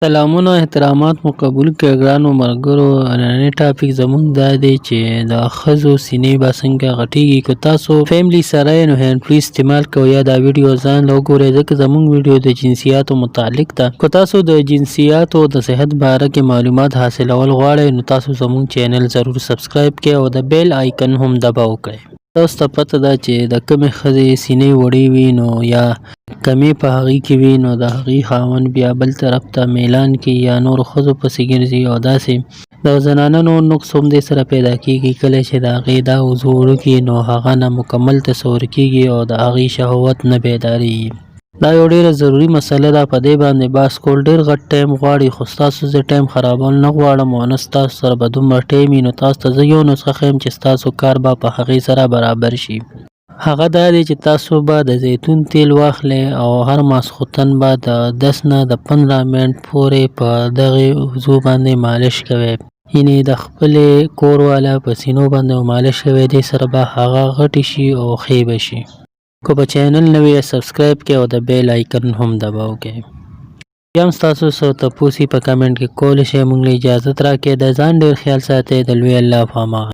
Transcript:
سلامونه احترامات مو قبول کړئ ګرانو ملګرو. نننی ټاپک زموږ دا دی چې د ښځو سینې به څنګه غټېږي. که تاسو فیملی سره یې نو هینډ فري استعمال کوئ یا دا ویډیو ځان له وګورئ ځکه زموږ ویډیو د جنسیاتو متعلق ده. که تاسو د جنسیاتو د صحت باره کې معلومات حاصلول غواړئ نو تاسو زموږ چینل ضرور سبسکرایب کړئ او د بیل آیکن هم دباو کړئ. تاسو ته پته ده چې د کومې ښځې سینې وړې وي نو یا کمې په هغې کې وي نو د هغې خاوند بیا بل طرف ته میلان کوي یا نورو ښځو پسې ګرځي او داسې د زنانه نور نقص هم دې سره پیدا کېږي. کله چې د هغې دا عضو وړوکي نو هغه نه مکمل تصور کېږي او د هغې شهوت نه بیدارېږي. دا یو ډېره ضروري مسله ده. په دې باندې بحث کول ډېر غټ ټایم غواړي خو ستاسو زه ټایم خرابول نه غواړم او نه ستاسو سره به دومره ټایم وي. نو تاسو ته زه یو نسخه ښیم چې ستاسو کار به په هغې سره برابر شي. هغه دا دی چې تاسو به د زیتون تیل واخلئ او هر ماسخوتن به د 10 نه د 15 منټ پورې په دغې عضو باندې مالش کوئ. یعنې د خپلې کور والا په سینو باندې مالش کوئ. دې سره به هغه غټې شي او ښې به شي. که په چینل نوی یې سبسکرایب کړئ او د بیل آیکن هم دباو کړئ. بیا هم ستاسو څه تپوس وي په کمنټ کې کولی شئ. موږ له اجازت راکړئ. د ځان ډېر خیال ساتئ. د لوی الله په امان.